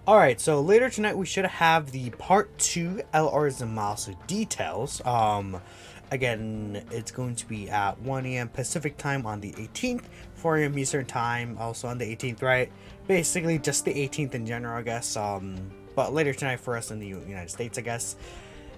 Alright, so later tonight we should have the part 2 LR Zamasu details. Again, it's going to be at 1 a.m. Pacific time on the 18th, 4 a.m. Eastern time also on the 18th, right? Basically just the 18th in general, I guess. But later tonight for us in the United States, I guess.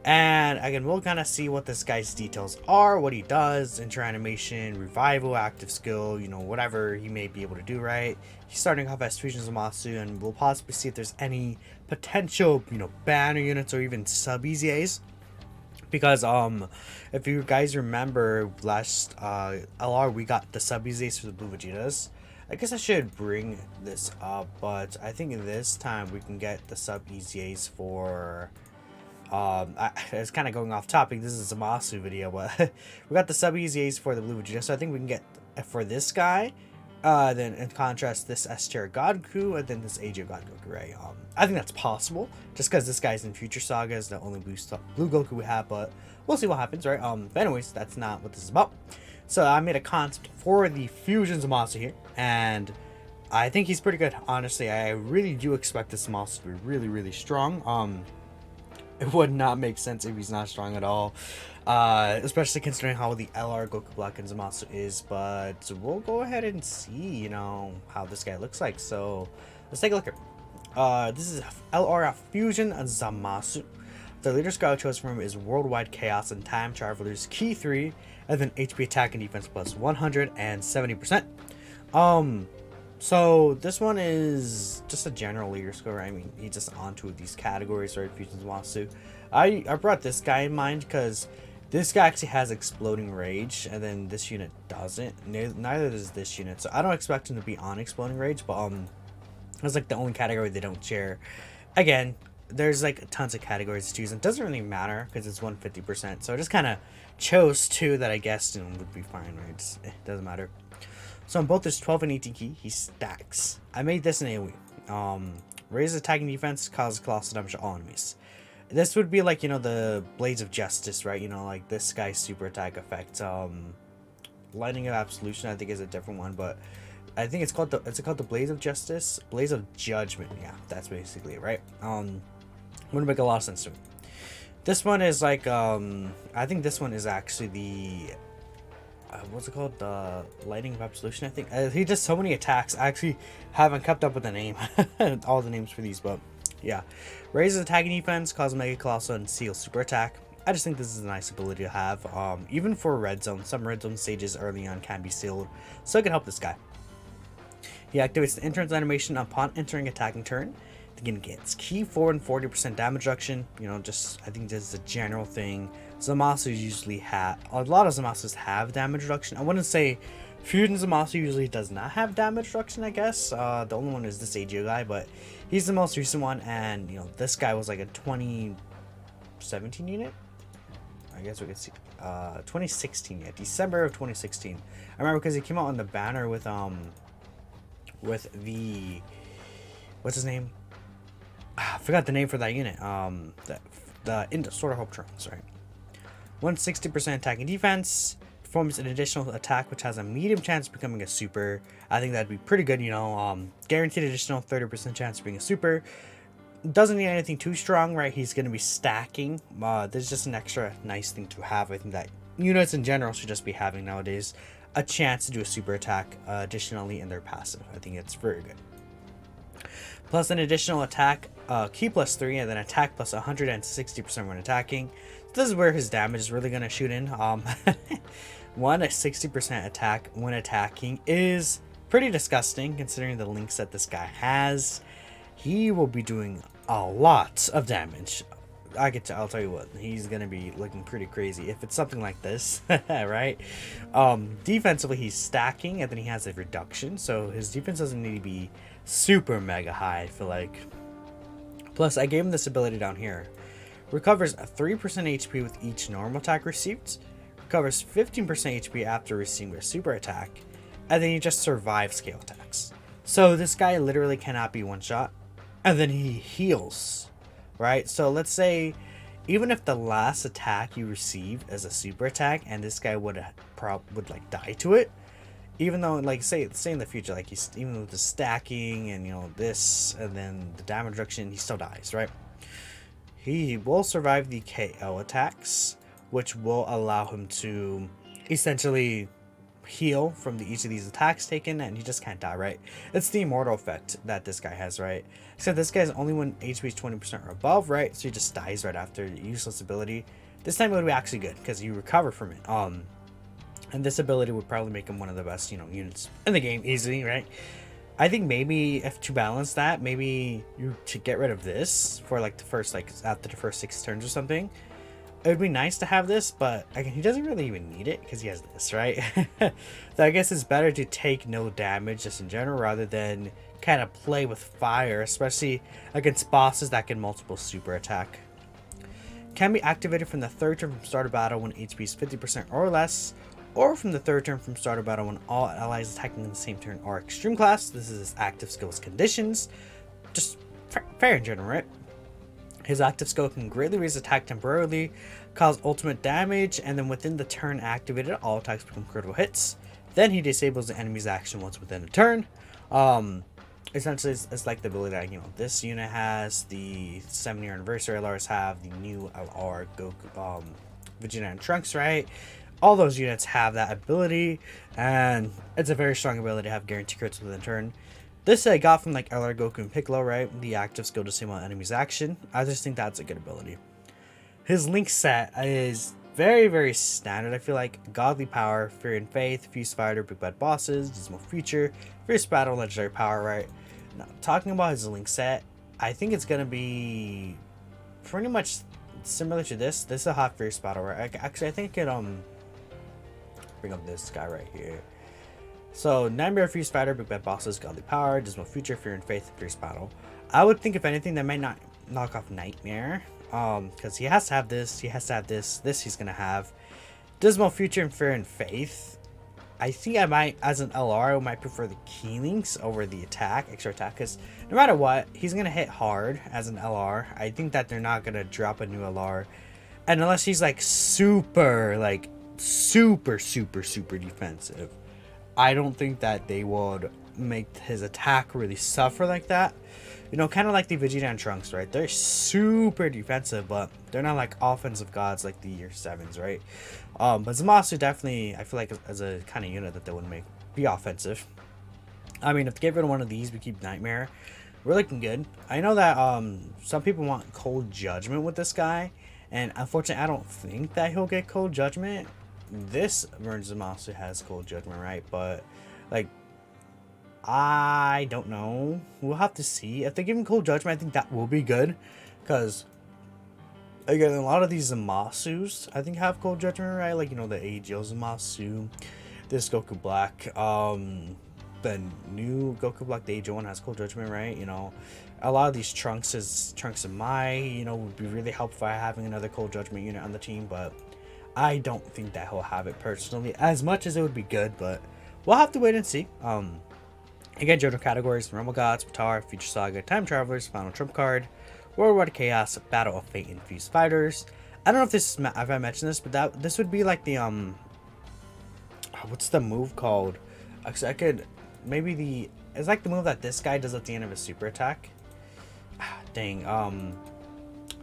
And again, we'll kind of see what this guy's details are, what he does, intro animation, revival, active skill, you know, whatever he may be able to do, right? He's starting off as Fusion Zamasu, and we'll possibly see if there's any potential, you know, banner units or even sub EZAs. Because if you guys remember last LR, we got the sub EZAs for the Blue Vegetas. I guess I should bring this up, but I think this time we can get the sub EZAs for it's kind of going off topic. This is a Zamasu video, but we got the sub EZAs for the Blue Vegeta, so I think we can get for this guy. Then in contrast, this S tier God Goku, and then this A tier God Goku, right? I think that's possible, just because this guy's in Future Saga is the only blue Goku we have, but we'll see what happens, right? But anyways, that's not what this is about. So I made a concept for the Fusion Zamasu here, and I think he's pretty good. Honestly, I really do expect this Zamasu to be really, really strong. It would not make sense if he's not strong at all, especially considering how the LR Goku Black and Zamasu is. But we'll go ahead and see, you know, how this guy looks like. So let's take a look here. This is LR Fusion Zamasu. The leader Scout chose from him is Worldwide Chaos and Time Travelers Key 3, and then HP attack and defense plus 170%. So this one is just a general leader score. I mean, he's just onto these categories, right? Fusion Zamasu. I brought this guy in mind because this guy actually has exploding rage, and then this unit doesn't. Neither does this unit, so I don't expect him to be on exploding rage. But it's like the only category they don't share. Again, there's like tons of categories to choose, and it doesn't really matter because it's 150%. So I just kind of chose two that I guessed and would be fine, right? It doesn't matter. So on both his 12 and 18 key, he stacks. I made this in AoE. Raises attacking defense, causes colossal damage to all enemies. This would be like, you know, the Blades of Justice, right? You know, like this guy's super attack effect. Lightning of Absolution, I think, is a different one, but I think it's called the Blades of Justice, Blades of Judgment. Yeah, that's basically it, right? Wouldn't make a lot of sense to me. This one is like, I think this one is actually the what's it called? The Lightning of Absolution, I think. He does so many attacks. I actually haven't kept up with the name, all the names for these, but yeah. Raises attack and defense, causes Mega Colossal and Seal super attack. I just think this is a nice ability to have. Even for red zone, some red zone stages early on can be sealed, so it can help this guy. He activates the entrance animation upon entering attacking turn. Again, gets key 4 and 40% damage reduction. You know, just I think this is a general thing. Zamasu usually have a lot of Zamasus have damage reduction. I wouldn't say Fusion Zamasu usually does not have damage reduction. I guess the only one is this AGO guy, but he's the most recent one. And you know, this guy was like a 2017 unit. I guess we could see 2016. Yeah, December of 2016. I remember because he came out on the banner with the what's his name? I forgot the name for that unit. The Sword of Hope Trunks, right? 160% attack and defense. Performs an additional attack which has a medium chance of becoming a super. I think that'd be pretty good, you know. Guaranteed additional 30% chance of being a super. Doesn't need anything too strong, right? He's going to be stacking. There's just an extra nice thing to have. I think that units in general should just be having nowadays a chance to do a super attack additionally in their passive. I think it's very good. Plus an additional attack, key plus 3, and then attack plus 160% when attacking. This is where his damage is really going to shoot in. A 60% attack when attacking is pretty disgusting considering the links that this guy has. He will be doing a lot of damage. I'll tell you what, he's going to be looking pretty crazy if it's something like this, right? Defensively, he's stacking, and then he has a reduction, so his defense doesn't need to be super mega high, I feel like. Plus, I gave him this ability down here. Recovers 3% HP with each normal attack received. Recovers 15% HP after receiving a super attack. And then he just survives scale attacks. So this guy literally cannot be one shot. And then he heals. Right? So let's say even if the last attack you receive is a super attack and this guy would like die to it, Even though, like, say in the future, like, he's even with the stacking and, you know, this and then the damage reduction, he still dies, right? He will survive the KO attacks, which will allow him to essentially heal from each of these attacks taken, and he just can't die, right? It's the immortal effect that this guy has, right? Except this guy's only when HP is 20% or above, right? So he just dies right after the useless ability. This time it would be actually good because you recover from it. And this ability would probably make him one of the best, you know, units in the game easily, right? I think maybe if to balance that, maybe you to get rid of this for like the first, like after the first 6 turns or something. It would be nice to have this, but again, he doesn't really even need it because he has this, right? So I guess it's better to take no damage just in general rather than kind of play with fire, especially against bosses that can multiple super attack. Can be activated from the 3rd turn from start of battle when HP is 50% or less, or from the 3rd turn from start of battle when all allies attacking in the same turn are extreme class. This is his active skills conditions. Just fair in general, right? His active skill can greatly raise attack temporarily, cause ultimate damage, and then within the turn activated, all attacks become critical hits. Then he disables the enemy's action once within a turn. Essentially, it's like the ability that, you know, this unit has, the 7-year anniversary LRs have, the new LR Goku, Vegeta and Trunks, right? All those units have that ability, and it's a very strong ability to have guaranteed crits within a turn. This I got from like LR Goku and Piccolo, right? The active skill to disable enemy's action. I just think that's a good ability. His link set is very, very standard. I feel like Godly Power, Fear and Faith, Fuse Fighter, Big Bad Bosses, Dismal Future, Fierce Battle, Legendary Power, right? Now, talking about his link set, I think it's gonna be pretty much similar to this. This is a hot Fierce Battle, right? Actually, I think it bring up this guy right here. So, Nightmare, Fuse Fighter, Big Bad Bosses, Godly Power, Dismal Future, Fear and Faith, Fierce Battle. I would think, if anything, that might not knock off Nightmare. Because he has to have this, he has to have this he's going to have. Dismal Future and Fear and Faith. I think I might, as an LR, I might prefer the Key Links over the attack, extra attack. Because no matter what, he's going to hit hard as an LR. I think that they're not going to drop a new LR. And unless he's like super defensive, I don't think that they would make his attack really suffer like that. You know, kind of like the Vegeta and Trunks, right? They're super defensive, but they're not like offensive gods like the Year 7s, right? But Zamasu definitely, I feel like as a kind of unit that they would make be offensive. I mean, if they get rid of one of these, we keep Nightmare. We're looking good. I know that some people want Cold Judgment with this guy, and unfortunately, I don't think that he'll get Cold Judgment. This version of Zamasu has Cold Judgment, right? But like, I don't know. We'll have to see. If they give him Cold Judgment, I think that will be good. Because, again, a lot of these Zamasus, I think, have Cold Judgment, right? Like, you know, the AGL Zamasu, this Goku Black, the new Goku Black, the AGL one has Cold Judgment, right? You know, a lot of these Trunks and Mai, you know, would be really helpful by having another Cold Judgment unit on the team, but I don't think that he'll have it personally, as much as it would be good, but we'll have to wait and see. Again, Johto categories: Rumble Gods, Potara, Future Saga, Time Travelers, Final Trump Card, Worldwide Chaos, Battle of Fate, and Fuse Fighters. I don't know if I mentioned this, but this would be like the what's the move called? Actually, I could maybe it's like the move that this guy does at the end of his super attack. Dang,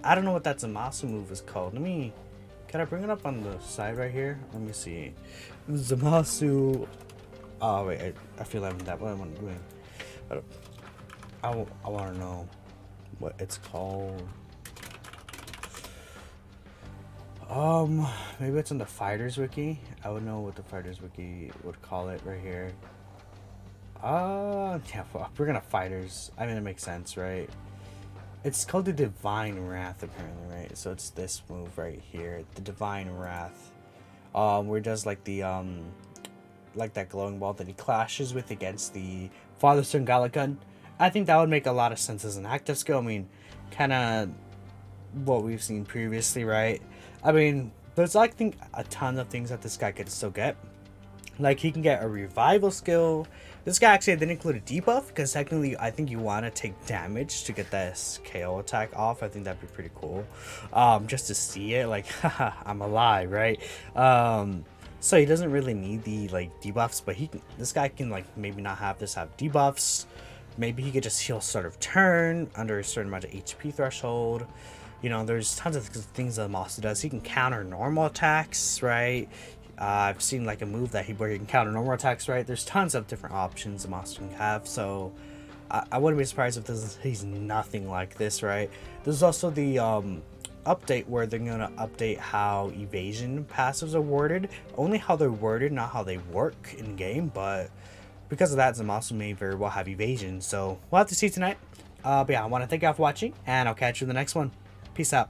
I don't know what that Zamasu move is called. Can I bring it up on the side right here? Let me see. Zamasu. Oh wait, I feel like that what I'm doing. I want to know what it's called. Maybe it's in the Fighters Wiki. I would know what the Fighters Wiki would call it right here. Yeah, we're gonna Fighters. I mean, it makes sense, right? It's called the Divine Wrath, apparently, right? So it's this move right here, the Divine Wrath, where it does like the like that glowing ball that he clashes with against the Father Son Galakan. I think that would make a lot of sense as an active skill. I mean, kind of what we've seen previously, right? I mean, there's I think a ton of things that this guy could still get. Like, he can get a revival skill. This guy actually didn't include a debuff, because technically I think you want to take damage to get this KO attack off. I think that'd be pretty cool. Just to see it, like, haha, I'm alive, right? So he doesn't really need the like debuffs, but this guy can like maybe not have debuffs. Maybe he could just heal start of turn under a certain amount of HP threshold. You know, there's tons of things that Zamasu does. He can counter normal attacks, right? I've seen like a move where he can counter normal attacks, right? There's tons of different options Zamasu can have, so I wouldn't be surprised if he's nothing like this, right? There's also the update where they're gonna update how evasion passives are worded. Only how they're worded, not how they work in game, but because of that, Zamasu may very well have evasion, so we'll have to see tonight. But yeah, I want to thank you all for watching, and I'll catch you in the next one. Peace out.